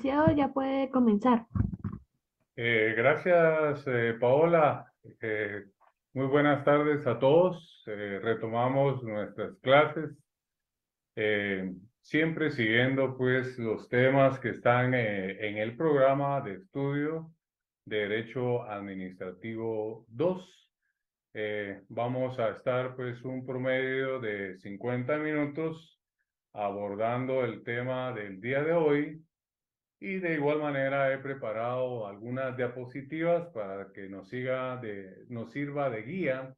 licenciado ya puede comenzar. Gracias, Paola. Muy buenas tardes a todos. Retomamos nuestras clases, siempre siguiendo pues los temas que están en el programa de estudio de Derecho Administrativo 2. Vamos a estar pues un promedio de 50 minutos abordando el tema del día de hoy. Y de igual manera he preparado algunas diapositivas para que nos sirva de guía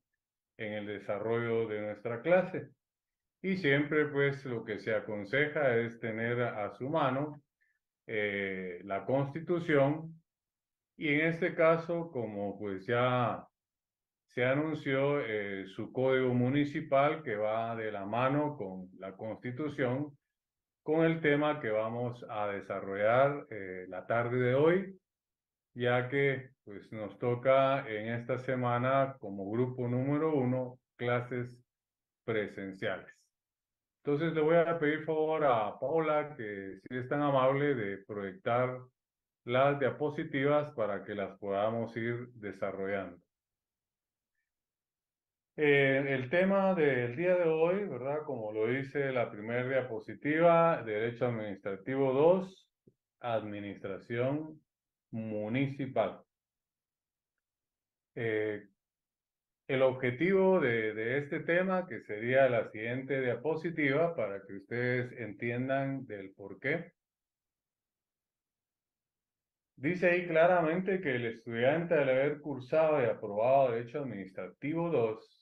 en el desarrollo de nuestra clase. Y siempre pues lo que se aconseja es tener a su mano la Constitución, y en este caso, como pues ya se anunció, su código municipal, que va de la mano con la Constitución, con el tema que vamos a desarrollar la tarde de hoy, ya que pues nos toca en esta semana como grupo número 1 clases presenciales. Entonces le voy a pedir favor a Paula que si es tan amable de proyectar las diapositivas para que las podamos ir desarrollando. El tema del día de hoy, ¿verdad? Como lo dice la primera diapositiva, Derecho Administrativo 2, Administración Municipal. Eh, el objetivo de este tema, que sería la siguiente diapositiva, para que ustedes entiendan del por qué. Dice ahí claramente que el estudiante, al haber cursado y aprobado Derecho Administrativo 2,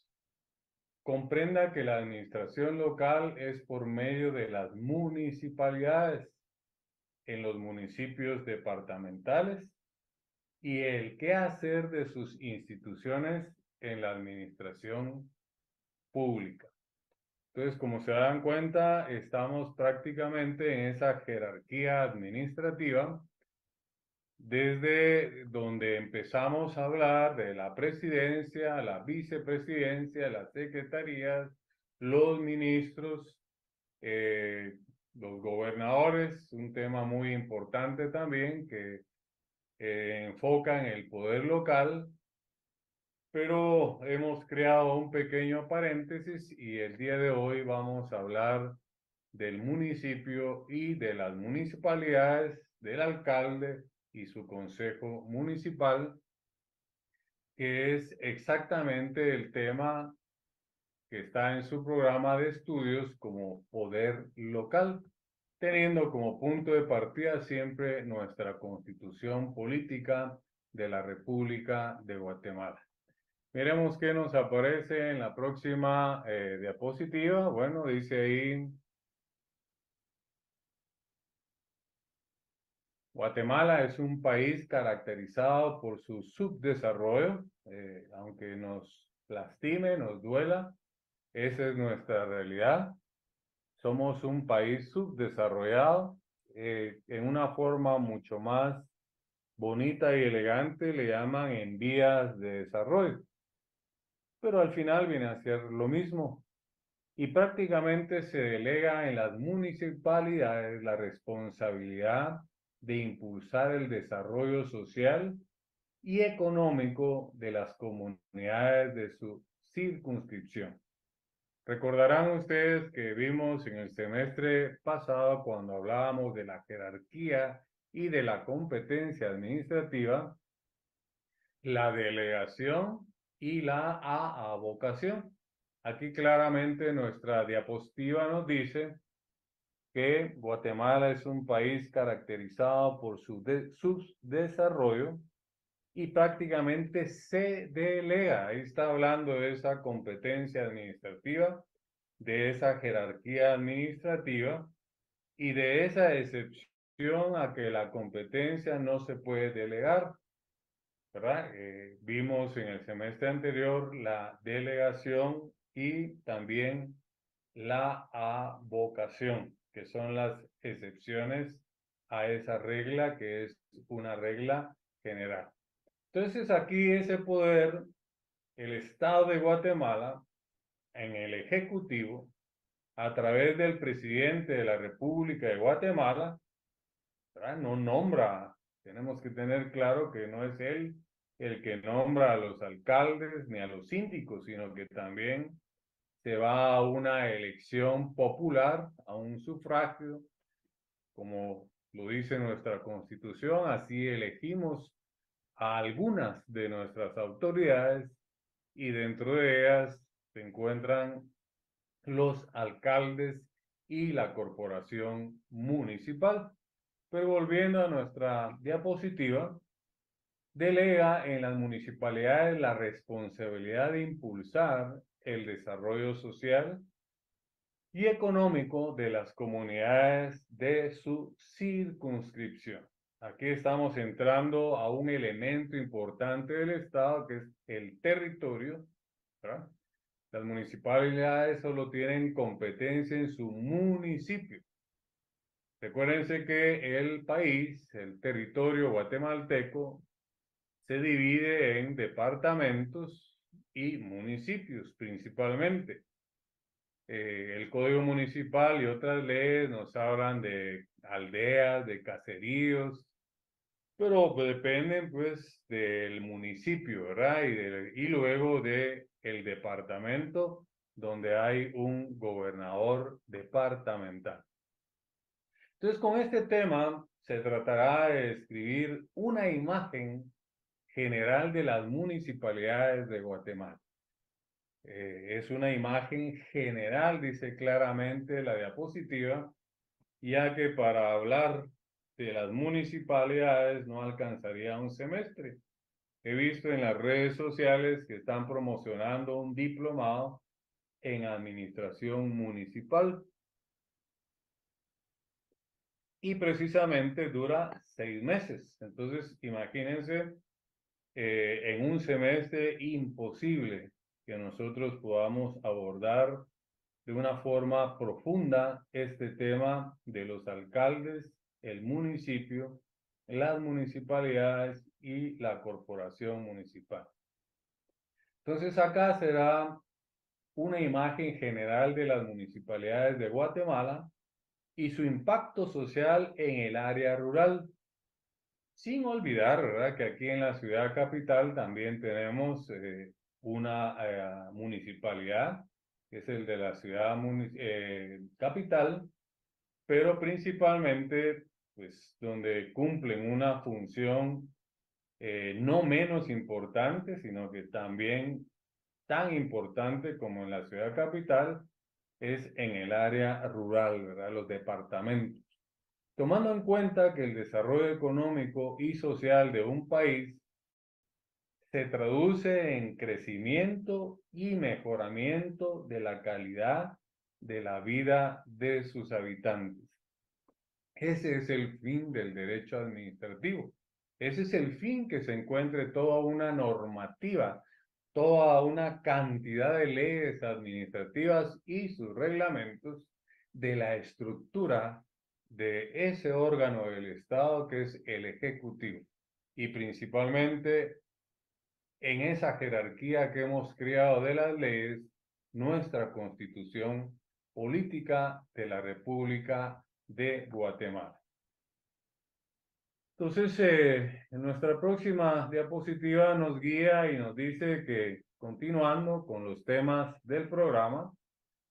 comprenda que la administración local es por medio de las municipalidades en los municipios departamentales y el quehacer de sus instituciones en la administración pública. Entonces, como se dan cuenta, estamos prácticamente en esa jerarquía administrativa desde donde empezamos a hablar de la presidencia, la vicepresidencia, las secretarías, los ministros, eh, los gobernadores, un tema muy importante también que enfoca en el poder local, pero hemos creado un pequeño paréntesis y el día de hoy vamos a hablar del municipio y de las municipalidades, del alcalde y su consejo municipal, que es exactamente el tema que está en su programa de estudios como poder local, teniendo como punto de partida siempre nuestra Constitución Política de la República de Guatemala. Miremos qué nos aparece en la próxima diapositiva. Bueno, dice ahí: Guatemala es un país caracterizado por su subdesarrollo, aunque nos lastime, nos duela, esa es nuestra realidad. Somos un país subdesarrollado, en una forma mucho más bonita y elegante le llaman en vías de desarrollo, pero al final viene a ser lo mismo. Y prácticamente se delega en las municipalidades la responsabilidad de impulsar el desarrollo social y económico de las comunidades de su circunscripción. Recordarán ustedes que vimos en el semestre pasado, cuando hablábamos de la jerarquía y de la competencia administrativa, la delegación y la avocación. Aquí claramente nuestra diapositiva nos dice que Guatemala es un país caracterizado por su subdesarrollo y prácticamente se delega. Ahí está hablando de esa competencia administrativa, de esa jerarquía administrativa y de esa excepción a que la competencia no se puede delegar, ¿verdad? Vimos en el semestre anterior la delegación y también la avocación, que son las excepciones a esa regla, que es una regla general. Entonces aquí ese poder, el Estado de Guatemala, en el Ejecutivo, a través del presidente de la República de Guatemala, ¿verdad? No nombra, tenemos que tener claro que no es él el que nombra a los alcaldes ni a los síndicos, sino que también se va a una elección popular, a un sufragio, como lo dice nuestra Constitución, así elegimos a algunas de nuestras autoridades y dentro de ellas se encuentran los alcaldes y la corporación municipal. Pero volviendo a nuestra diapositiva, delega en las municipalidades la responsabilidad de impulsar el desarrollo social y económico de las comunidades de su circunscripción. Aquí estamos entrando a un elemento importante del Estado que es el territorio, ¿verdad? Las municipalidades solo tienen competencia en su municipio. Recuérdense que el país, el territorio guatemalteco, se divide en departamentos y municipios principalmente. El Código Municipal y otras leyes nos hablan de aldeas, de caseríos, pero pues, dependen pues del municipio, ¿verdad? Y luego de el departamento donde hay un gobernador departamental. Entonces, con este tema se tratará de describir una imagen general de las municipalidades de Guatemala. Es una imagen general, dice claramente la diapositiva, ya que para hablar de las municipalidades no alcanzaría un semestre. He visto en las redes sociales que están promocionando un diplomado en administración municipal y precisamente dura 6 meses. Entonces, imagínense, en un semestre imposible que nosotros podamos abordar de una forma profunda este tema de los alcaldes, el municipio, las municipalidades y la corporación municipal. Entonces acá será una imagen general de las municipalidades de Guatemala y su impacto social en el área rural. Sin olvidar, ¿verdad?, que aquí en la ciudad capital también tenemos una municipalidad, que es el de la ciudad capital, pero principalmente, pues, donde cumplen una función no menos importante, sino que también tan importante como en la ciudad capital, es en el área rural, ¿verdad?, los departamentos. Tomando en cuenta que el desarrollo económico y social de un país se traduce en crecimiento y mejoramiento de la calidad de la vida de sus habitantes. Ese es el fin del derecho administrativo. Ese es el fin, que se encuentre toda una normativa, toda una cantidad de leyes administrativas y sus reglamentos de la estructura de ese órgano del Estado que es el Ejecutivo. Y principalmente en esa jerarquía que hemos creado de las leyes, nuestra Constitución Política de la República de Guatemala. Entonces, en nuestra próxima diapositiva nos guía y nos dice que, continuando con los temas del programa,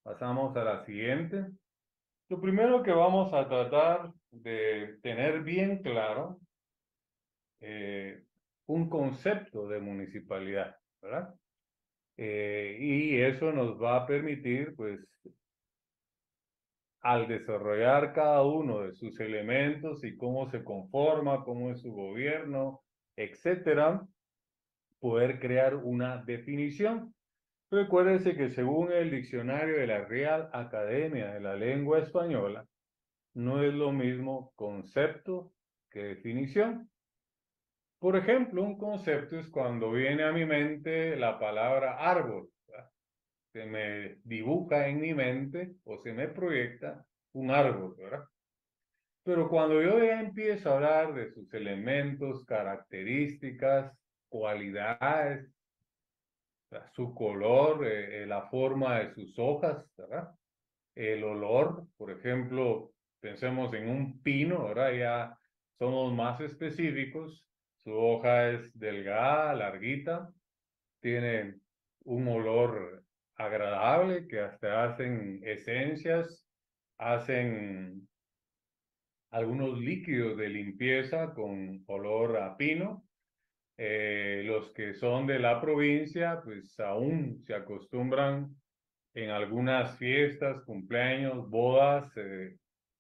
pasamos a la siguiente. Lo primero que vamos a tratar de tener bien claro, un concepto de municipalidad, ¿verdad? Y eso nos va a permitir, pues, al desarrollar cada uno de sus elementos y cómo se conforma, cómo es su gobierno, etcétera, poder crear una definición. Recuérdense que según el diccionario de la Real Academia de la Lengua Española, no es lo mismo concepto que definición. Por ejemplo, un concepto es cuando viene a mi mente la palabra árbol, ¿verdad? Se me dibuja en mi mente o se me proyecta un árbol, ¿verdad? Pero cuando yo ya empiezo a hablar de sus elementos, características, cualidades, su color, la forma de sus hojas, ¿verdad? El olor, por ejemplo, pensemos en un pino, ¿verdad? Ya somos más específicos. Su hoja es delgada, larguita, tiene un olor agradable que hasta hacen esencias, hacen algunos líquidos de limpieza con olor a pino. Los que son de la provincia, pues aún se acostumbran en algunas fiestas, cumpleaños, bodas,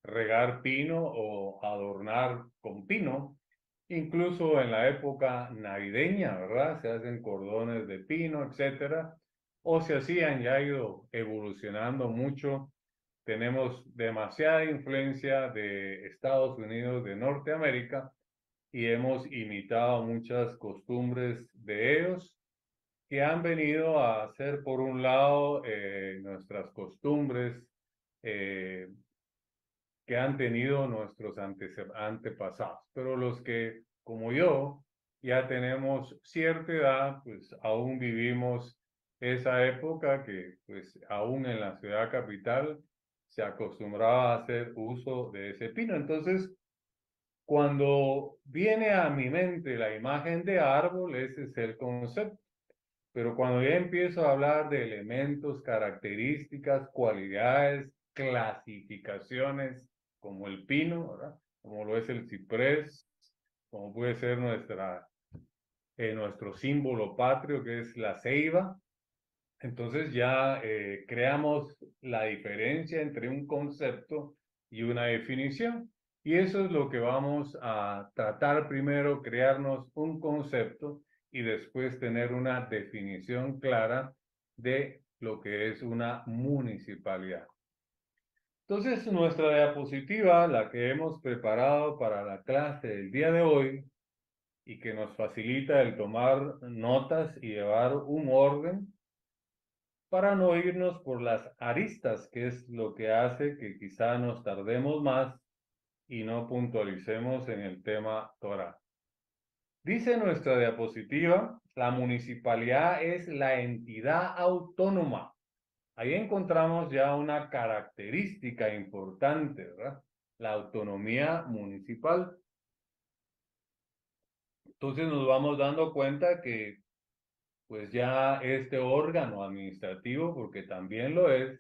regar pino o adornar con pino. Incluso en la época navideña, ¿verdad? Se hacen cordones de pino, etcétera. O se hacían, ya ha ido evolucionando mucho. Tenemos demasiada influencia de Estados Unidos, de Norteamérica, y hemos imitado muchas costumbres de ellos que han venido a hacer, por un lado, nuestras costumbres eh, que han tenido nuestros antepasados. Pero los que, como yo, ya tenemos cierta edad, pues aún vivimos esa época que, pues aún en la ciudad capital, se acostumbraba a hacer uso de ese pino. Entonces, cuando viene a mi mente la imagen de árbol, ese es el concepto. Pero cuando ya empiezo a hablar de elementos, características, cualidades, clasificaciones, como el pino, ¿verdad? Como lo es el ciprés, como puede ser nuestro símbolo patrio, que es la ceiba, entonces ya creamos la diferencia entre un concepto y una definición. Y eso es lo que vamos a tratar primero, crearnos un concepto y después tener una definición clara de lo que es una municipalidad. Entonces, nuestra diapositiva, la que hemos preparado para la clase del día de hoy y que nos facilita el tomar notas y llevar un orden, para no irnos por las aristas, que es lo que hace que quizá nos tardemos más y no puntualicemos en el tema Torah. Dice nuestra diapositiva, la municipalidad es la entidad autónoma. Ahí encontramos ya una característica importante, ¿verdad? La autonomía municipal. Entonces nos vamos dando cuenta que pues ya este órgano administrativo, porque también lo es,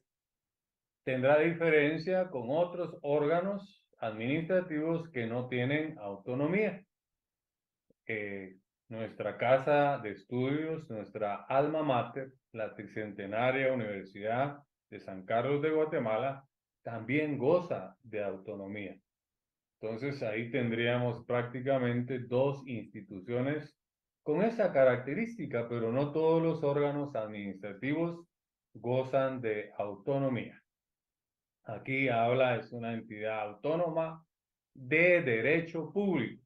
tendrá diferencia con otros órganos administrativos que no tienen autonomía. Nuestra casa de estudios, nuestra alma mater, la Tricentenaria Universidad de San Carlos de Guatemala, también goza de autonomía. Entonces ahí tendríamos prácticamente dos instituciones con esa característica, pero no todos los órganos administrativos gozan de autonomía. Aquí habla, es una entidad autónoma de derecho público.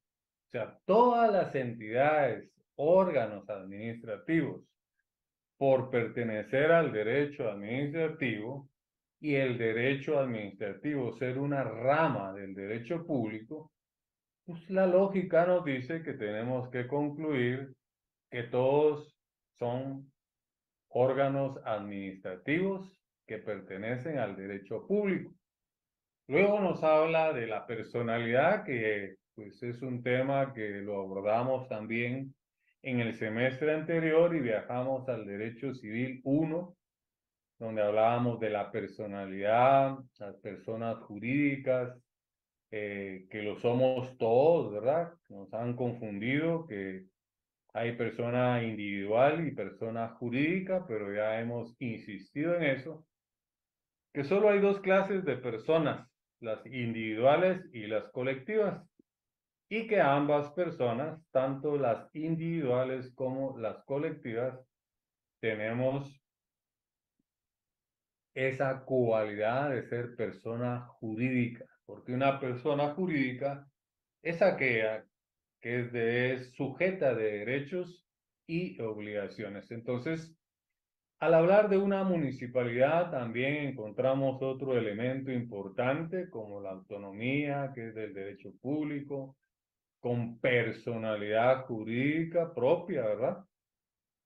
O sea, todas las entidades, órganos administrativos, por pertenecer al derecho administrativo y el derecho administrativo ser una rama del derecho público, pues la lógica nos dice que tenemos que concluir que todos son órganos administrativos que pertenecen al derecho público. Luego nos habla de la personalidad, que pues es un tema que lo abordamos también en el semestre anterior y viajamos al Derecho Civil 1, donde hablábamos de la personalidad, las personas jurídicas, que lo somos todos, ¿verdad? Nos han confundido que hay persona individual y persona jurídica, pero ya hemos insistido en eso, que solo hay dos clases de personas, las individuales y las colectivas, y que ambas personas, tanto las individuales como las colectivas, tenemos esa cualidad de ser persona jurídica, porque una persona jurídica es aquella que es sujeta de derechos y obligaciones. Entonces, al hablar de una municipalidad, también encontramos otro elemento importante como la autonomía, que es del derecho público, con personalidad jurídica propia, ¿verdad?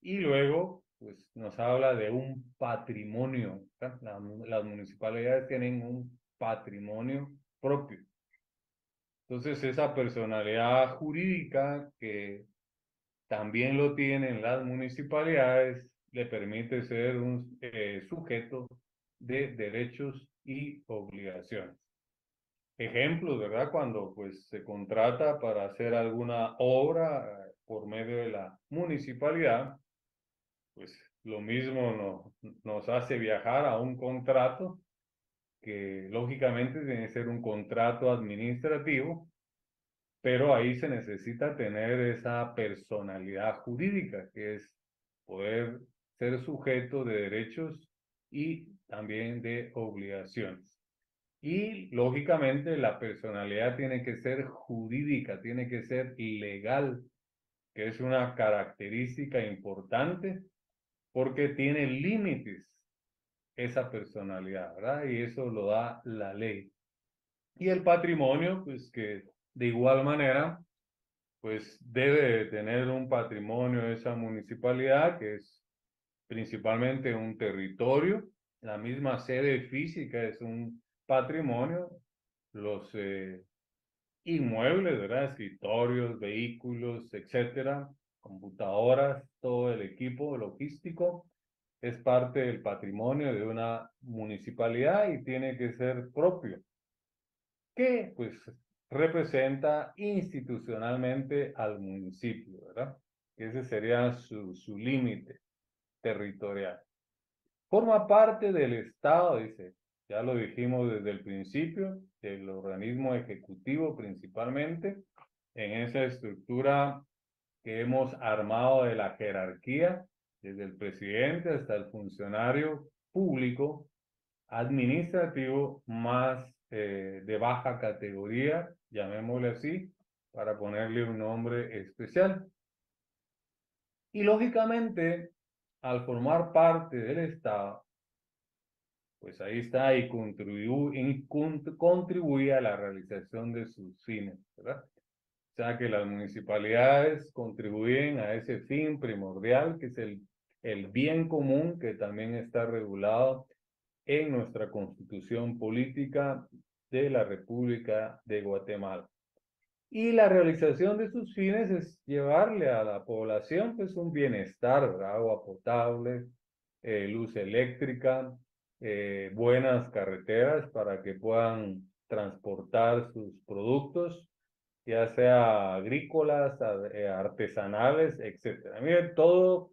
Y luego, pues nos habla de un patrimonio, las municipalidades tienen un patrimonio propio. Entonces, esa personalidad jurídica que también lo tienen las municipalidades, le permite ser un sujeto de derechos y obligaciones. Ejemplos, ¿verdad? Cuando pues se contrata para hacer alguna obra por medio de la municipalidad, pues lo mismo nos hace viajar a un contrato que lógicamente tiene que ser un contrato administrativo, pero ahí se necesita tener esa personalidad jurídica, que es poder ser sujeto de derechos y también de obligaciones. Y lógicamente la personalidad tiene que ser jurídica, tiene que ser legal, que es una característica importante porque tiene límites esa personalidad, ¿verdad? Y eso lo da la ley. Y el patrimonio, pues que de igual manera, pues debe de tener un patrimonio esa municipalidad, que es principalmente un territorio. La misma sede física es un patrimonio. Los inmuebles, ¿verdad? Escritorios, vehículos, etcétera, computadoras, todo el equipo logístico es parte del patrimonio de una municipalidad y tiene que ser propio, que pues representa institucionalmente al municipio, ¿verdad? Ese sería su límite territorial. Forma parte del Estado, dice, ya lo dijimos desde el principio, del organismo ejecutivo principalmente, en esa estructura que hemos armado de la jerarquía, desde el presidente hasta el funcionario público, administrativo, más de baja categoría, llamémosle así, para ponerle un nombre especial. Y lógicamente, al formar parte del Estado, pues ahí está y contribuye a la realización de sus fines, ¿verdad? O sea que las municipalidades contribuyen a ese fin primordial, que es el bien común, que también está regulado en nuestra Constitución Política de la República de Guatemala. Y la realización de sus fines es llevarle a la población pues un bienestar, ¿verdad? Agua potable, luz eléctrica, buenas carreteras para que puedan transportar sus productos, ya sea agrícolas, artesanales, etcétera. Miren, todo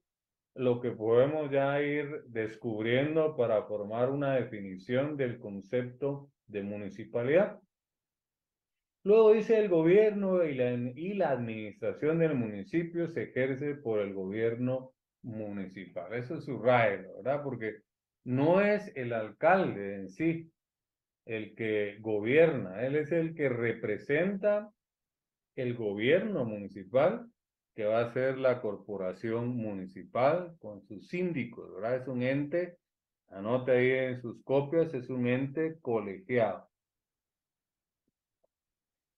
lo que podemos ya ir descubriendo para formar una definición del concepto de municipalidad. Luego dice el gobierno y la administración del municipio se ejerce por el gobierno municipal. Eso es subrayado, ¿verdad? Porque no es el alcalde en sí el que gobierna, él es el que representa el gobierno municipal, que va a ser la corporación municipal con sus síndicos, ¿verdad? Es un ente, anote ahí en sus copias, es un ente colegiado.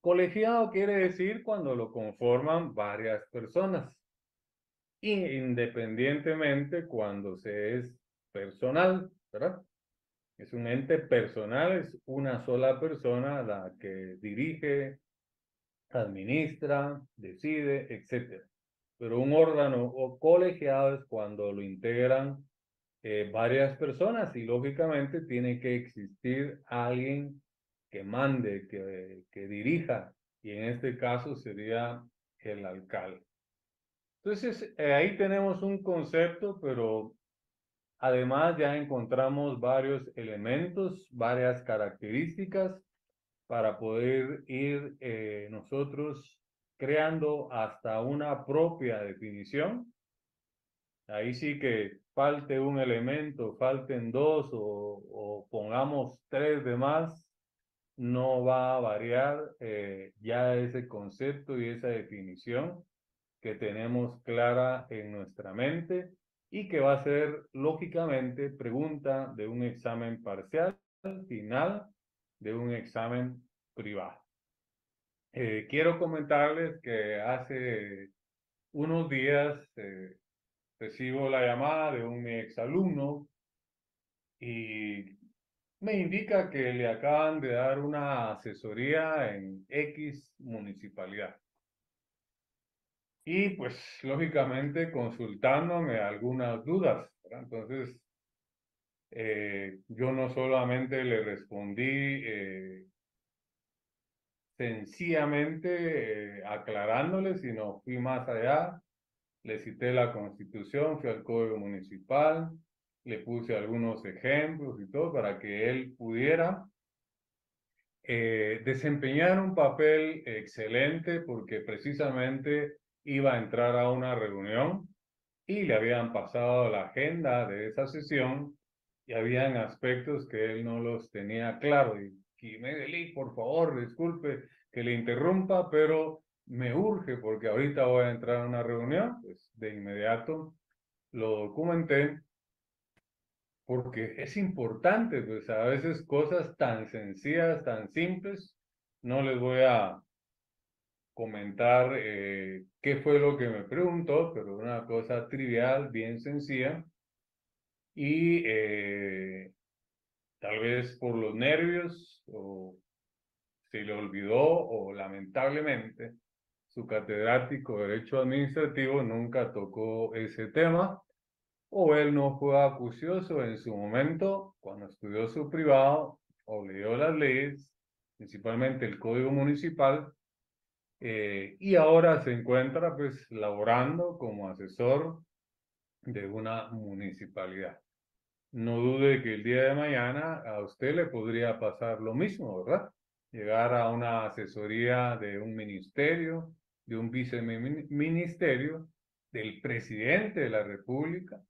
Colegiado quiere decir cuando lo conforman varias personas, independientemente cuando se es personal, ¿verdad? Es un ente personal, es una sola persona la que dirige, administra, decide, etcétera. Pero un órgano o colegiado es cuando lo integran varias personas y lógicamente tiene que existir alguien que mande, que dirija, y en este caso sería el alcalde. Entonces, ahí tenemos un concepto, pero además ya encontramos varios elementos, varias características para poder ir nosotros creando hasta una propia definición. Ahí sí que falte un elemento, falten dos o pongamos tres de más, no va a variar ya ese concepto y esa definición que tenemos clara en nuestra mente y que va a ser lógicamente pregunta de un examen parcial final de un examen privado. Quiero comentarles que hace unos días recibo la llamada de un exalumno y me indica que le acaban de dar una asesoría en X municipalidad. Y pues lógicamente consultándome algunas dudas, ¿verdad? Entonces, yo no solamente le respondí sencillamente aclarándole, sino fui más allá, le cité la Constitución, fui al Código Municipal, le puse algunos ejemplos y todo para que él pudiera desempeñar un papel excelente porque precisamente iba a entrar a una reunión y le habían pasado la agenda de esa sesión y habían aspectos que él no los tenía claro. Y Medellín, por favor, disculpe que le interrumpa, pero me urge porque ahorita voy a entrar a una reunión, pues de inmediato lo documenté porque es importante, pues a veces cosas tan sencillas, tan simples, no les voy a comentar qué fue lo que me preguntó, pero una cosa trivial, bien sencilla, y tal vez por los nervios o se le olvidó o lamentablemente su catedrático de Derecho Administrativo nunca tocó ese tema o él no fue acucioso en su momento cuando estudió su privado o leyó las leyes, principalmente el Código Municipal, y ahora se encuentra pues laborando como asesor de una municipalidad. No dude que el día de mañana a usted le podría pasar lo mismo, ¿verdad? Llegar a una asesoría de un ministerio, de un viceministerio, del presidente de la República,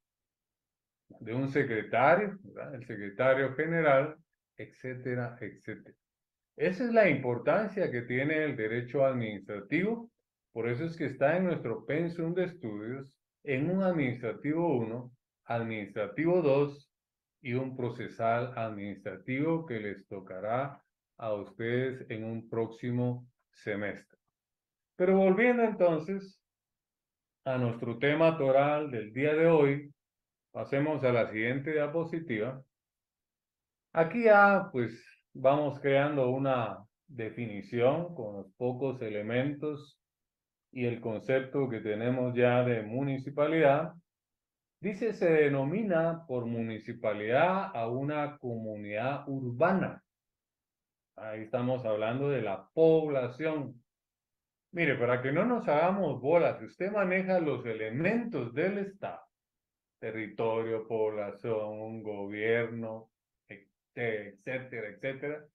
de un secretario, ¿verdad? El secretario general, etcétera, etcétera. Esa es la importancia que tiene el derecho administrativo, por eso es que está en nuestro pensum de estudios, en un administrativo 1, administrativo 2 y un procesal administrativo que les tocará a ustedes en un próximo semestre. Pero volviendo entonces a nuestro tema toral del día de hoy, pasemos a la siguiente diapositiva. Aquí ya pues vamos creando una definición con los pocos elementos y el concepto que tenemos ya de municipalidad. Dice, se denomina por municipalidad a una comunidad urbana. Ahí estamos hablando de la población. Mire, para que no nos hagamos bolas, si usted maneja los elementos del Estado, territorio, población, gobierno, etcétera, etcétera,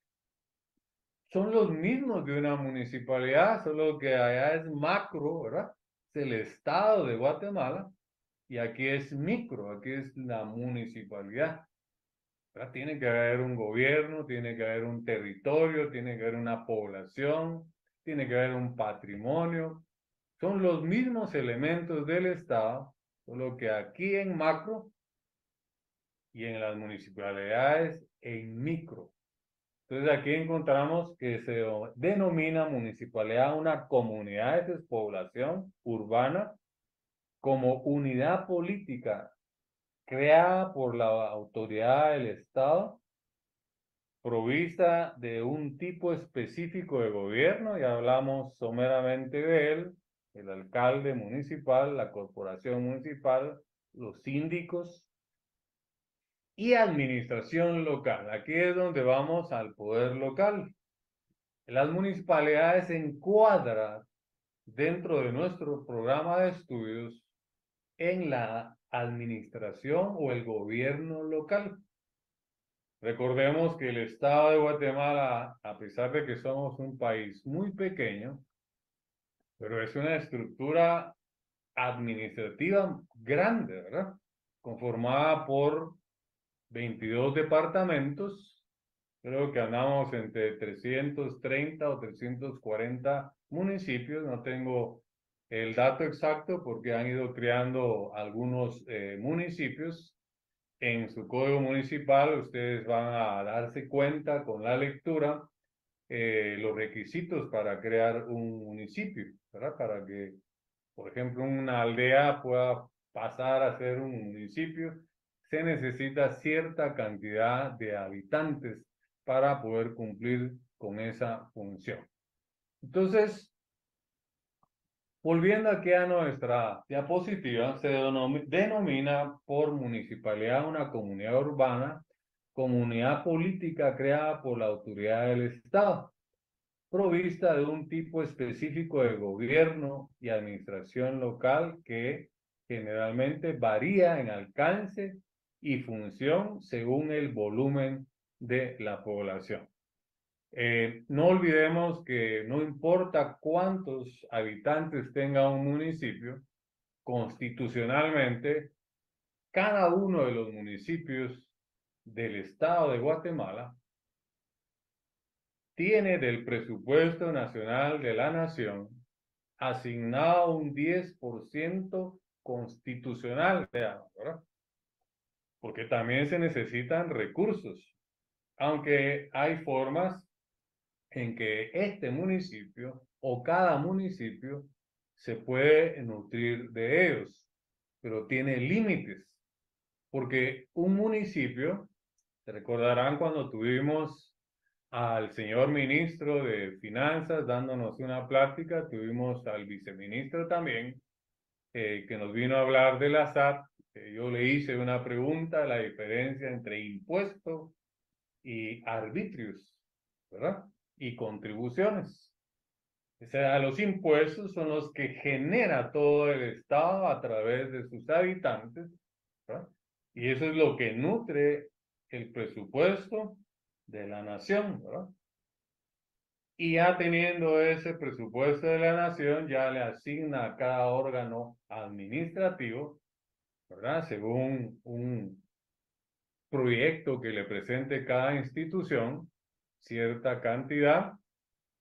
son los mismos de una municipalidad, solo que allá es macro, ¿verdad? Es el estado de Guatemala y aquí es micro, aquí es la municipalidad, ¿verdad? Tiene que haber un gobierno, tiene que haber un territorio, tiene que haber una población, tiene que haber un patrimonio. Son los mismos elementos del estado, solo que aquí en macro y en las municipalidades en micro. Entonces aquí encontramos que se denomina municipalidad una comunidad de población urbana como unidad política creada por la autoridad del Estado, provista de un tipo específico de gobierno, y hablamos someramente de él, el alcalde municipal, la corporación municipal, los síndicos y administración local. Aquí es donde vamos al poder local. Las municipalidades se encuadran dentro de nuestro programa de estudios en la administración o el gobierno local. Recordemos que el Estado de Guatemala, a pesar de que somos un país muy pequeño, pero es una estructura administrativa grande, ¿verdad? Conformada por 22 departamentos. Creo que andamos entre 330 o 340 municipios, no tengo el dato exacto porque han ido creando algunos municipios. En su código municipal ustedes van a darse cuenta con la lectura los requisitos para crear un municipio, ¿verdad? Para que, por ejemplo, una aldea pueda pasar a ser un municipio, se necesita cierta cantidad de habitantes para poder cumplir con esa función. Entonces, volviendo aquí a nuestra diapositiva, se denomina por municipalidad una comunidad urbana, comunidad política creada por la autoridad del Estado, provista de un tipo específico de gobierno y administración local que generalmente varía en alcance y función según el volumen de la población. No olvidemos que no importa cuántos habitantes tenga un municipio, constitucionalmente, cada uno de los municipios del estado de Guatemala tiene del presupuesto nacional de la nación asignado un 10% constitucional, ¿verdad? Porque también se necesitan recursos, aunque hay formas en que este municipio o cada municipio se puede nutrir de ellos, pero tiene límites, porque un municipio, se recordarán cuando tuvimos al señor ministro de Finanzas dándonos una plática, tuvimos al viceministro también, que nos vino a hablar de la SAT. Yo le hice una pregunta, la diferencia entre impuesto y arbitrios, ¿verdad? Y contribuciones. O sea, los impuestos son los que genera todo el Estado a través de sus habitantes, ¿verdad? Y eso es lo que nutre el presupuesto de la nación, ¿verdad? Y ya teniendo ese presupuesto de la nación, ya le asigna a cada órgano administrativo, ¿verdad? Según un proyecto que le presente cada institución, cierta cantidad,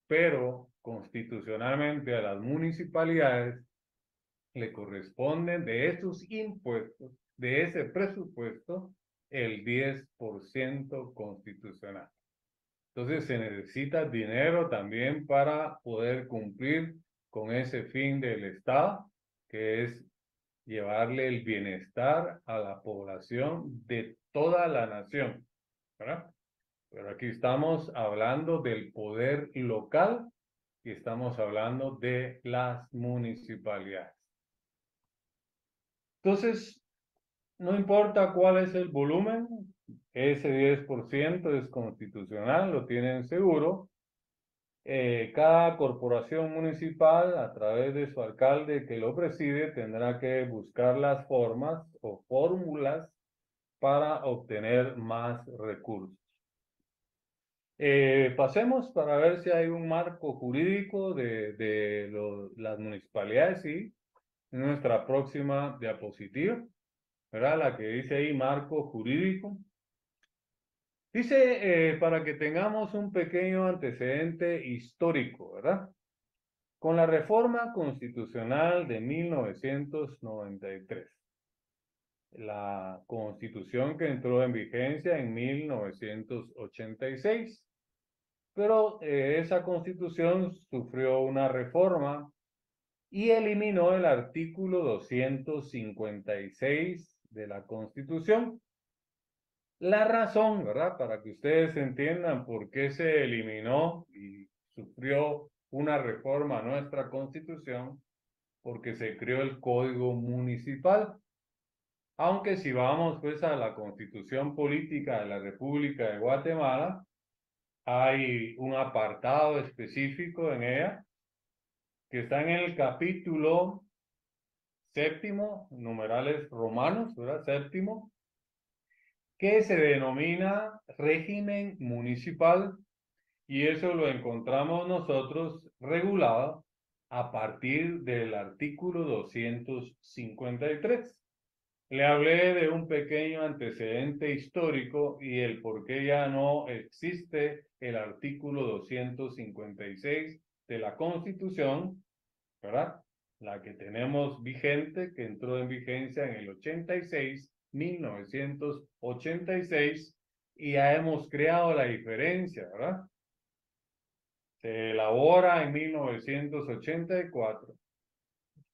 pero constitucionalmente a las municipalidades le corresponden de esos impuestos, de ese presupuesto, el 10% constitucional. Entonces se necesita dinero también para poder cumplir con ese fin del Estado, que es llevarle el bienestar a la población de toda la nación, ¿verdad? Pero aquí estamos hablando del poder local y estamos hablando de las municipalidades. Entonces, no importa cuál es el volumen, ese 10% es constitucional, lo tienen seguro. Cada corporación municipal, a través de su alcalde que lo preside, tendrá que buscar las formas o fórmulas para obtener más recursos. Pasemos para ver si hay un marco jurídico de las municipalidades, sí, en nuestra próxima diapositiva, ¿verdad? La que dice ahí marco jurídico. Dice, para que tengamos un pequeño antecedente histórico, ¿verdad? Con la reforma constitucional de 1993, la constitución que entró en vigencia en 1986, pero esa constitución sufrió una reforma y eliminó el artículo 256 de la constitución. La razón, ¿verdad? Para que ustedes entiendan por qué se eliminó y sufrió una reforma a nuestra constitución, porque se creó el Código Municipal. Aunque si vamos pues a la Constitución Política de la República de Guatemala, hay un apartado específico en ella que está en el capítulo séptimo, numerales romanos, ¿verdad? Séptimo, que se denomina régimen municipal, y eso lo encontramos nosotros regulado a partir del artículo 253. Le hablé de un pequeño antecedente histórico y el por qué ya no existe el artículo 256 de la Constitución, ¿verdad? La que tenemos vigente, que entró en vigencia en el 86, 1986, y ya hemos creado la diferencia, ¿verdad? Se elabora en 1984,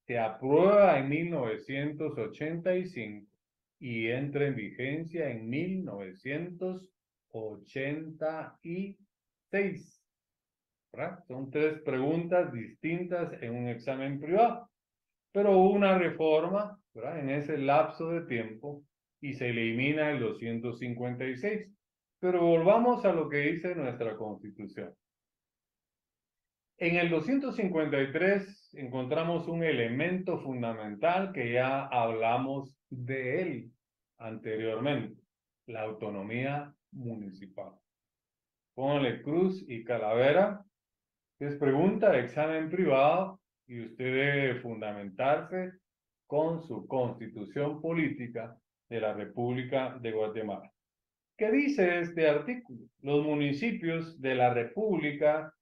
se aprueba en 1985 y entra en vigencia en 1986. ¿Verdad? Son tres preguntas distintas en un examen privado, pero hubo una reforma, ¿verdad?, en ese lapso de tiempo y se elimina el 256. Pero volvamos a lo que dice nuestra Constitución. En el 253 encontramos un elemento fundamental que ya hablamos de él anteriormente, la autonomía municipal. Póngale cruz y calavera. Es pregunta de examen privado y usted debe fundamentarse con su Constitución Política de la República de Guatemala. ¿Qué dice este artículo? Los municipios de la República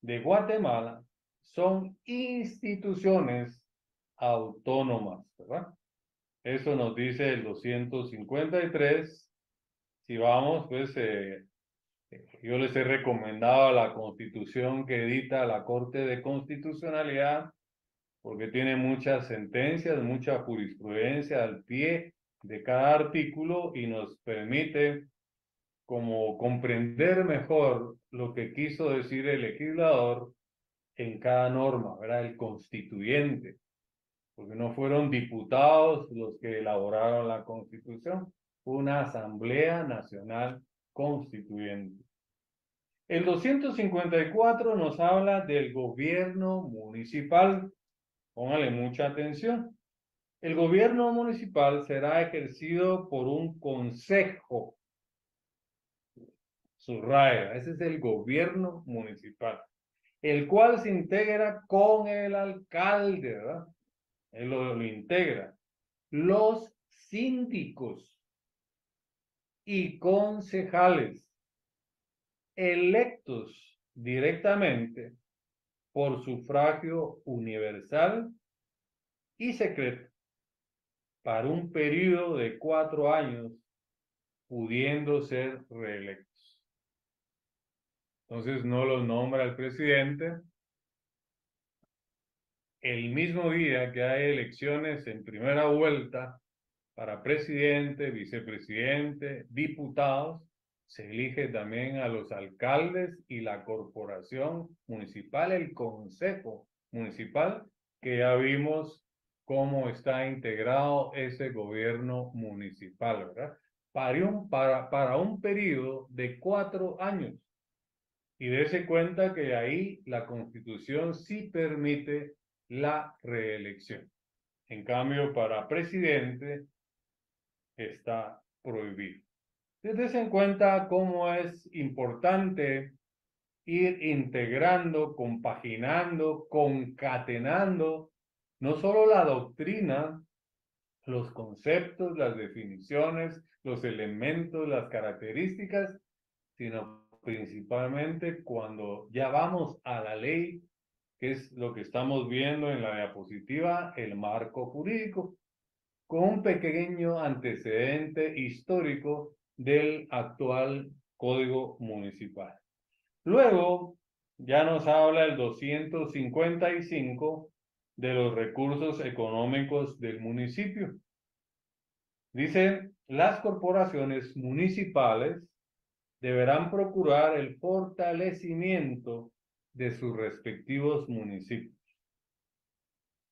de Guatemala son instituciones autónomas, ¿verdad? Eso nos dice el 253. Si vamos, pues yo les he recomendado la Constitución que edita la Corte de Constitucionalidad, porque tiene muchas sentencias, mucha jurisprudencia al pie de cada artículo y nos permite como comprender mejor lo que quiso decir el legislador en cada norma, ¿verdad? El constituyente, porque no fueron diputados los que elaboraron la Constitución, fue una Asamblea Nacional Constituyente. El 254 nos habla del gobierno municipal. Póngale mucha atención. El gobierno municipal será ejercido por un consejo. Subraya, ese es el gobierno municipal, el cual se integra con el alcalde, ¿verdad? Él lo integra. Los síndicos y concejales electos directamente por sufragio universal y secreto para un periodo de 4 años, pudiendo ser reelectos. Entonces no los nombra el presidente. El mismo día que hay elecciones en primera vuelta para presidente, vicepresidente, diputados, se elige también a los alcaldes y la corporación municipal, el consejo municipal, que ya vimos cómo está integrado ese gobierno municipal, ¿verdad? Para un periodo de 4 años. Y dése cuenta que ahí la Constitución sí permite la reelección. En cambio, para presidente está prohibido. Dése en cuenta cómo es importante ir integrando, compaginando, concatenando, no solo la doctrina, los conceptos, las definiciones, los elementos, las características, sino principalmente cuando ya vamos a la ley, que es lo que estamos viendo en la diapositiva, el marco jurídico, con un pequeño antecedente histórico del actual Código Municipal. Luego, ya nos habla el 255 de los recursos económicos del municipio. Dice, las corporaciones municipales deberán procurar el fortalecimiento de sus respectivos municipios,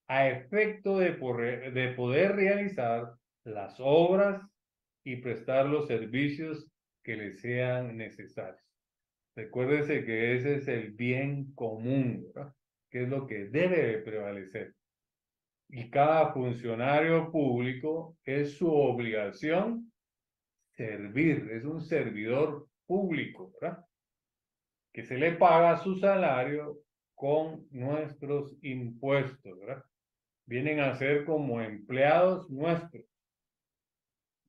a efecto de poder realizar las obras y prestar los servicios que les sean necesarios. Recuérdese que ese es el bien común, ¿verdad?, que es lo que debe de prevalecer. Y cada funcionario público es su obligación servir, es un servidor público, ¿verdad?, que se le paga su salario con nuestros impuestos, ¿verdad? Vienen a ser como empleados nuestros.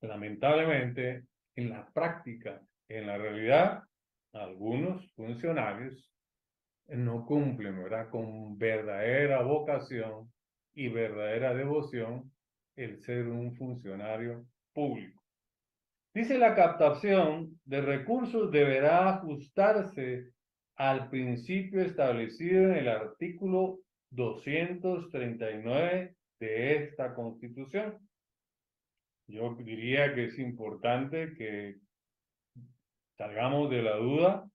Lamentablemente, en la práctica, en la realidad, algunos funcionarios no cumplen, ¿verdad?, con verdadera vocación y verdadera devoción el ser un funcionario público. Dice, la captación de recursos deberá ajustarse al principio establecido en el artículo 239 de esta Constitución. yo diría que es importante que salgamos de la duda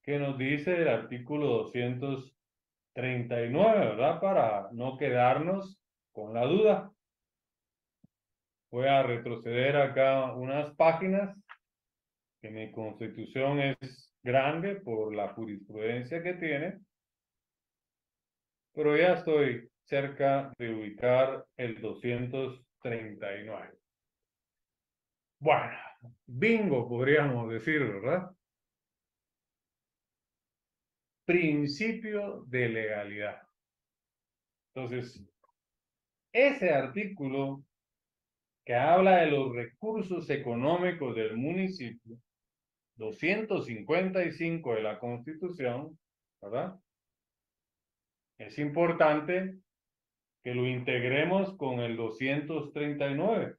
que nos dice el artículo 239, ¿verdad? Para no quedarnos con la duda. Voy a retroceder acá unas páginas, que mi Constitución es grande por la jurisprudencia que tiene, pero ya estoy cerca de ubicar el 239. Bueno, bingo podríamos decir, ¿verdad? Principio de legalidad. Entonces, ese artículo que habla de los recursos económicos del municipio, 255 de la Constitución, ¿verdad? Es importante que lo integremos con el 239,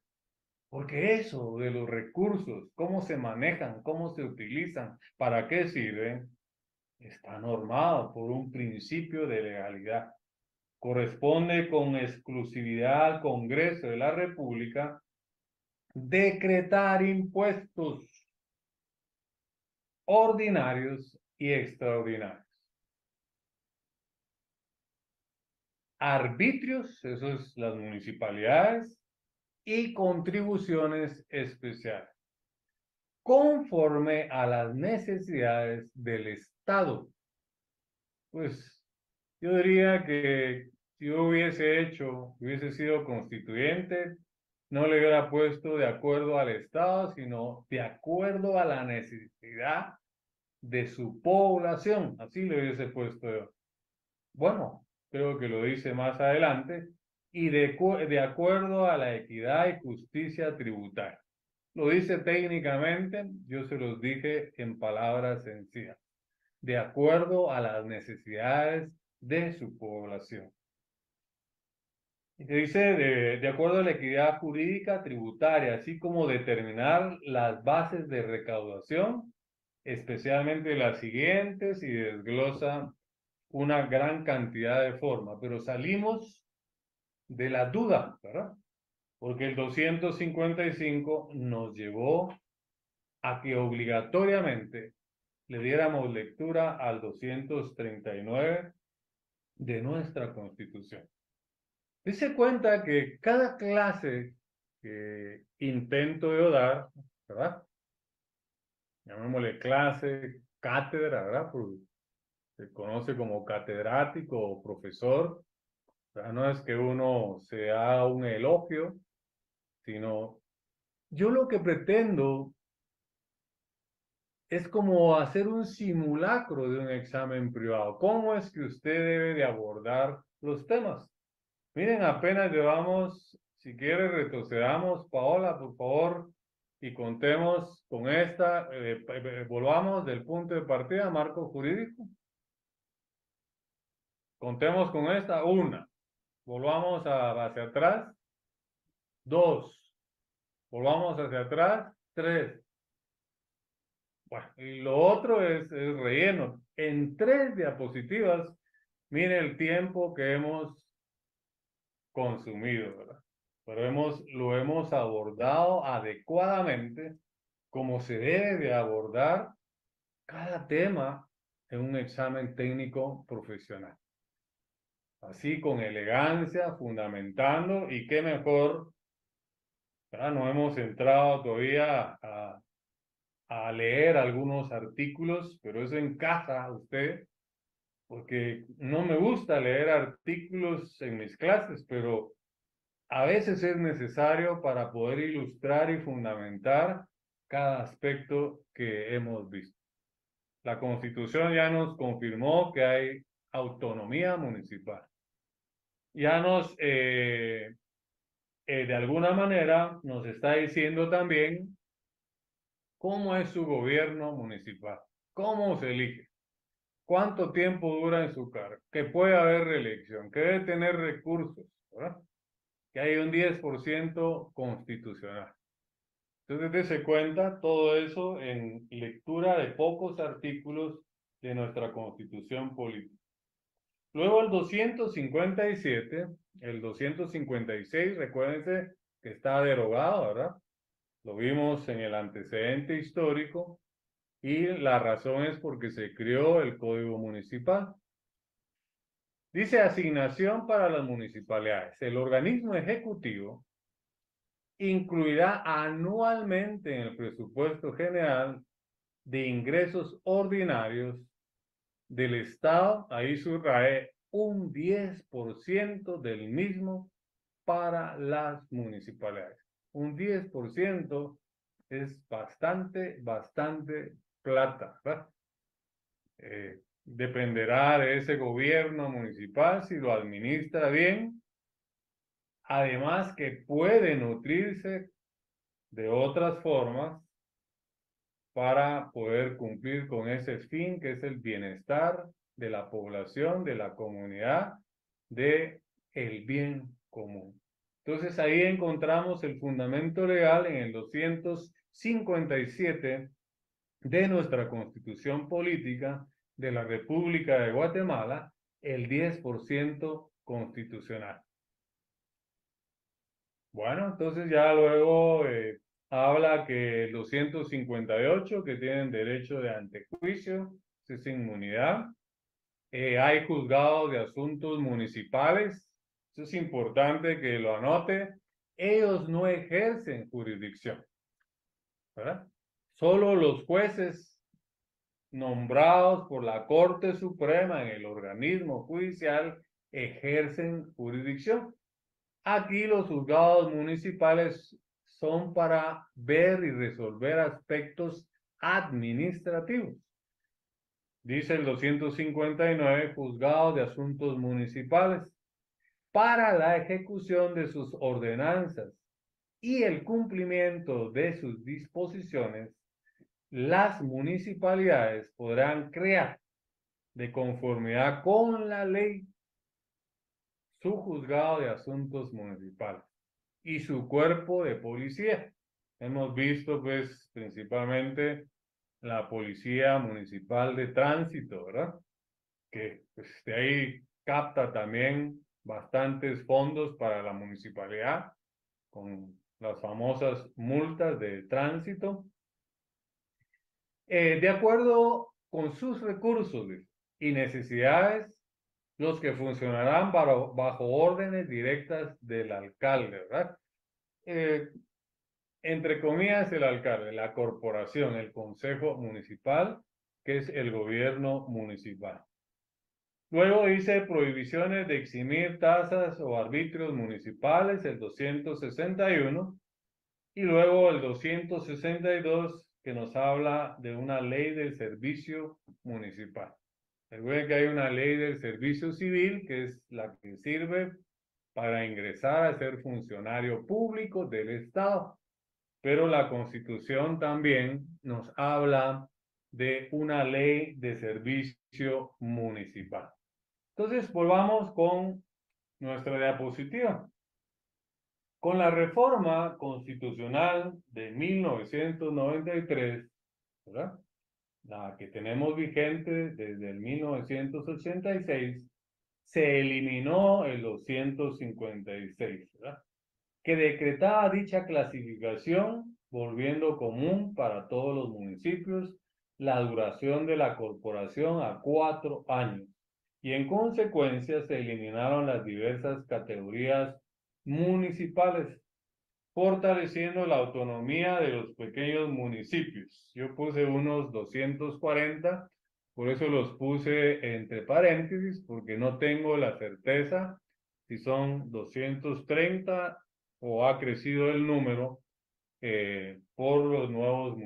porque eso de los recursos, cómo se manejan, cómo se utilizan, para qué sirven, está normado por un principio de legalidad. Corresponde con exclusividad al Congreso de la República decretar impuestos ordinarios y extraordinarios. Arbitrios, eso es las municipalidades, y contribuciones especiales, conforme a las necesidades del Estado. Pues yo diría que si yo hubiese sido constituyente, no le hubiera puesto de acuerdo al Estado, sino de acuerdo a la necesidad de su población. Así le hubiese puesto yo. Bueno, creo que lo dice más adelante. Y de acuerdo a la equidad y justicia tributaria. Lo dice técnicamente, yo se los dije en palabras sencillas. De acuerdo a las necesidades de su población. Dice de acuerdo a la equidad jurídica tributaria, así como determinar las bases de recaudación, especialmente las siguientes, y desglosa una gran cantidad de formas, pero salimos de la duda, ¿verdad? Porque el 255 nos llevó a que obligatoriamente le diéramos lectura al 239 de nuestra Constitución. Dice cuenta que cada clase que intento yo dar, ¿verdad? Llamémosle clase, cátedra, ¿verdad? Porque se conoce como catedrático o profesor. O sea, no es que uno se haga un elogio, sino yo lo que pretendo es como hacer un simulacro de un examen privado. ¿Cómo es que usted debe de abordar los temas? Miren, apenas llevamos, si quiere retrocedamos, Paola, por favor, y contemos con esta, volvamos del punto de partida, marco jurídico. Contemos con esta, una. Volvamos hacia atrás, dos. Volvamos hacia atrás, tres. Bueno, y lo otro es relleno. En 3 diapositivas, mire el tiempo que hemos consumido, ¿verdad? Pero lo hemos abordado adecuadamente como se debe de abordar cada tema en un examen técnico profesional. Así con elegancia, fundamentando, y qué mejor, ¿verdad? No hemos entrado todavía a leer algunos artículos, pero eso encaja a usted, porque no me gusta leer artículos en mis clases, pero a veces es necesario para poder ilustrar y fundamentar cada aspecto que hemos visto. La Constitución ya nos confirmó que hay autonomía municipal. Ya de alguna manera, nos está diciendo también cómo es su gobierno municipal, cómo se elige, cuánto tiempo dura en su cargo, que puede haber reelección, que debe tener recursos, ¿verdad? Que hay un 10% constitucional. Entonces, dése cuenta todo eso en lectura de pocos artículos de nuestra Constitución política. Luego el 257, el 256, recuérdense que está derogado, ¿verdad? Lo vimos en el antecedente histórico y la razón es porque se creó el Código Municipal. Dice asignación para las municipalidades. El organismo ejecutivo incluirá anualmente en el presupuesto general de ingresos ordinarios del Estado, ahí subrayé, un 10% del mismo para las municipalidades. Un 10% es bastante plata, ¿verdad? Dependerá de ese gobierno municipal si lo administra bien. Además que puede nutrirse de otras formas para poder cumplir con ese fin que es el bienestar de la población, de la comunidad, de el bien común. Entonces ahí encontramos el fundamento legal en el 257 de nuestra Constitución Política de la República de Guatemala, el 10% constitucional. Bueno, entonces ya luego habla que el 258 que tienen derecho de antejuicio, es inmunidad. Hay juzgados de asuntos municipales, eso es importante que lo anote. Ellos no ejercen jurisdicción, ¿verdad? Solo los jueces nombrados por la Corte Suprema en el organismo judicial ejercen jurisdicción. Aquí los juzgados municipales son para ver y resolver aspectos administrativos. Dice el 259, juzgados de asuntos municipales, para la ejecución de sus ordenanzas y el cumplimiento de sus disposiciones, las municipalidades podrán crear, de conformidad con la ley, su juzgado de asuntos municipales y su cuerpo de policía. Hemos visto, pues, principalmente la Policía Municipal de Tránsito, ¿verdad? Que pues, de ahí capta también bastantes fondos para la municipalidad con las famosas multas de tránsito. De acuerdo con sus recursos y necesidades, los que funcionarán bajo órdenes directas del alcalde, ¿verdad? Entre comillas, el alcalde, la corporación, el consejo municipal, que es el gobierno municipal. Luego dice prohibiciones de eximir tasas o arbitrios municipales, el 261, y luego el 262, que nos habla de una ley del servicio municipal. Recuerden que hay una ley del servicio civil, que es la que sirve para ingresar a ser funcionario público del Estado. Pero la Constitución también nos habla de una ley de servicio municipal. Entonces, volvamos con nuestra diapositiva. Con la reforma constitucional de 1993, ¿verdad? La que tenemos vigente desde el 1986, se eliminó el 256, ¿verdad? Que decretaba dicha clasificación, volviendo común para todos los municipios la duración de la corporación a 4 años. Y en consecuencia se eliminaron las diversas categorías municipales, fortaleciendo la autonomía de los pequeños municipios. Yo puse unos 240, por eso los puse entre paréntesis, porque no tengo la certeza si son 230 o ha crecido el número por los nuevos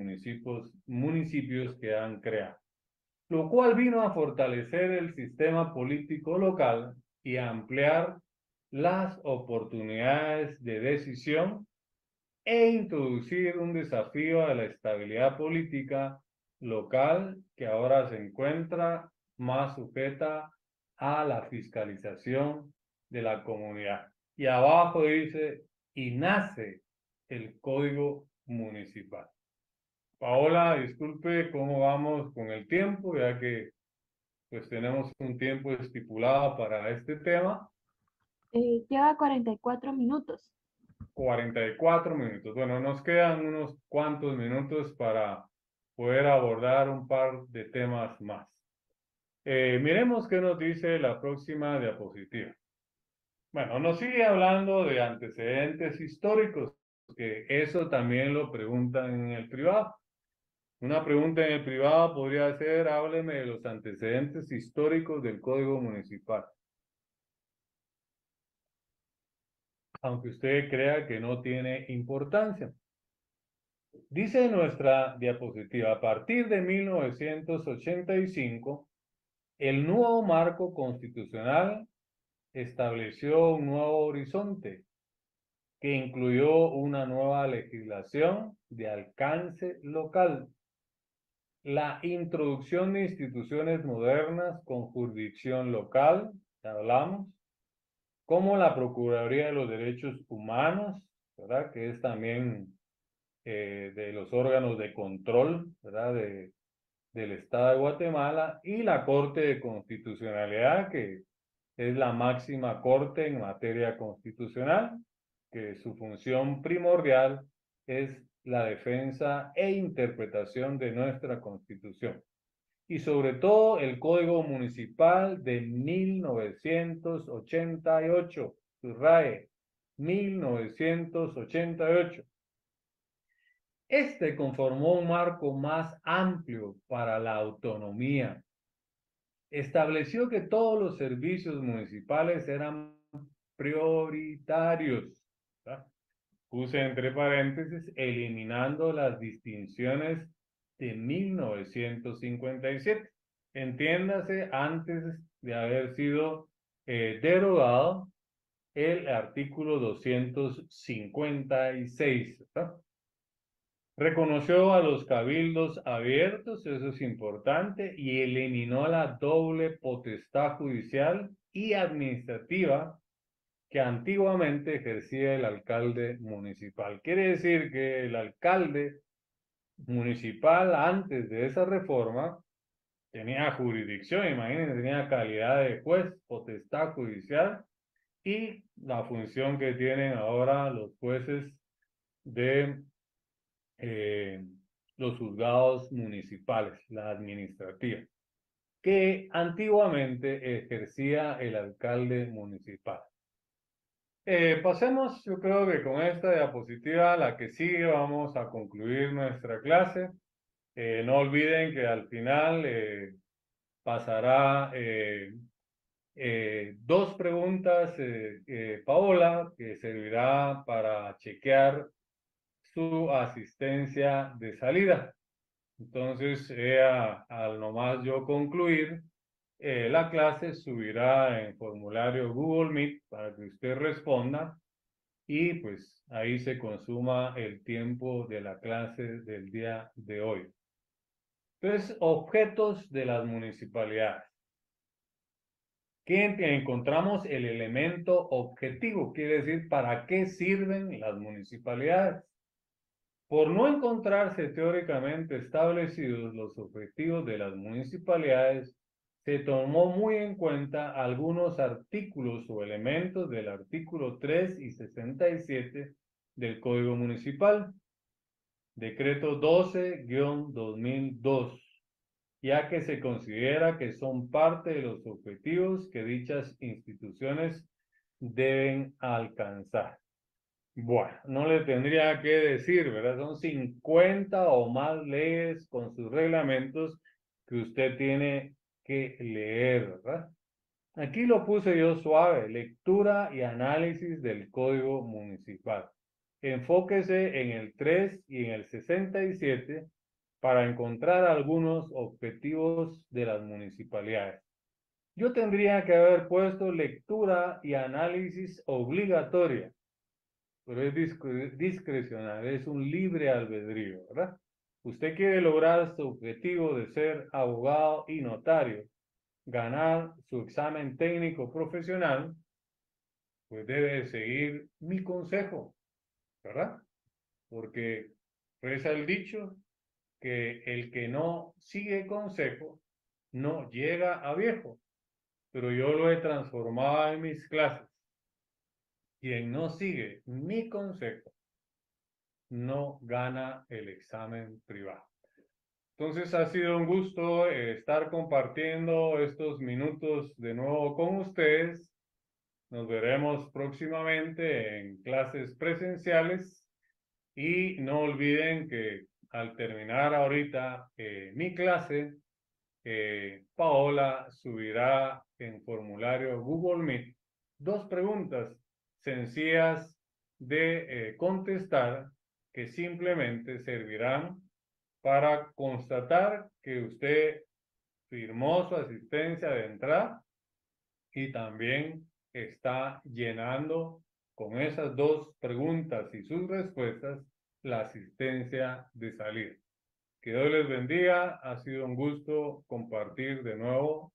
municipios que han creado. Lo cual vino a fortalecer el sistema político local y a ampliar las oportunidades de decisión e introducir un desafío a la estabilidad política local que ahora se encuentra más sujeta a la fiscalización de la comunidad. Y abajo dice, y nace el Código Municipal. Paola, disculpe cómo vamos con el tiempo, ya que pues tenemos un tiempo estipulado para este tema. Lleva 44 minutos. 44 minutos. Bueno, nos quedan unos cuantos minutos para poder abordar un par de temas más. Miremos qué nos dice la próxima diapositiva. Bueno, nos sigue hablando de antecedentes históricos, que eso también lo preguntan en el privado. Una pregunta en el privado podría ser, hábleme de los antecedentes históricos del Código Municipal. Aunque usted crea que no tiene importancia. Dice nuestra diapositiva, a partir de 1985, el nuevo marco constitucional estableció un nuevo horizonte que incluyó una nueva legislación de alcance local, la introducción de instituciones modernas con jurisdicción local, ya hablamos, como la Procuraduría de los Derechos Humanos, ¿verdad? Que es también de los órganos de control, ¿verdad? Del Estado de Guatemala, y la Corte de Constitucionalidad, que es la máxima corte en materia constitucional, que su función primordial es la defensa e interpretación de nuestra Constitución. Y sobre todo el Código Municipal de 1988, subraye, 1988. Este conformó un marco más amplio para la autonomía. Estableció que todos los servicios municipales eran prioritarios. ¿Verdad? Puse entre paréntesis, eliminando las distinciones de 1957. Entiéndase, antes de haber sido derogado el artículo 256. ¿Verdad? Reconoció a los cabildos abiertos, eso es importante, y eliminó la doble potestad judicial y administrativa que antiguamente ejercía el alcalde municipal. Quiere decir que el alcalde municipal antes de esa reforma tenía jurisdicción, imagínense, tenía calidad de juez, potestad judicial y la función que tienen ahora los jueces de los juzgados municipales, la administrativa, que antiguamente ejercía el alcalde municipal. Pasemos, yo creo que con esta diapositiva, la que sigue, vamos a concluir nuestra clase. No olviden que al final pasará dos preguntas, Paola, que servirá para chequear su asistencia de salida. Entonces, al nomás yo concluir, la clase subirá en formulario Google Meet para que usted responda y pues ahí se consuma el tiempo de la clase del día de hoy. Entonces, objetos de las municipalidades. ¿Qué encontramos? El elemento objetivo, quiere decir, ¿para qué sirven las municipalidades? Por no encontrarse teóricamente establecidos los objetivos de las municipalidades, se tomó muy en cuenta algunos artículos o elementos del artículo 3 y 67 del Código Municipal, Decreto 12-2002, ya que se considera que son parte de los objetivos que dichas instituciones deben alcanzar. Bueno, no le tendría que decir, ¿verdad? Son 50 o más leyes con sus reglamentos que usted tiene que leer, ¿verdad? Aquí lo puse yo suave, lectura y análisis del Código Municipal. Enfóquese en el 3 y en el 67 para encontrar algunos objetivos de las municipalidades. Yo tendría que haber puesto lectura y análisis obligatoria, pero es discrecional, es un libre albedrío, ¿verdad? Usted quiere lograr su objetivo de ser abogado y notario, ganar su examen técnico profesional, pues debe seguir mi consejo, ¿verdad? Porque reza el dicho que el que no sigue consejo no llega a viejo, pero yo lo he transformado en mis clases. Quien no sigue mi consejo no gana el examen privado. Entonces ha sido un gusto estar compartiendo estos minutos de nuevo con ustedes. Nos veremos próximamente en clases presenciales y no olviden que al terminar ahorita mi clase, Paola subirá en formulario Google Meet 2 preguntas sencillas de contestar que simplemente servirán para constatar que usted firmó su asistencia de entrada y también está llenando con esas 2 preguntas y sus respuestas la asistencia de salida. Que Dios les bendiga. Ha sido un gusto compartir de nuevo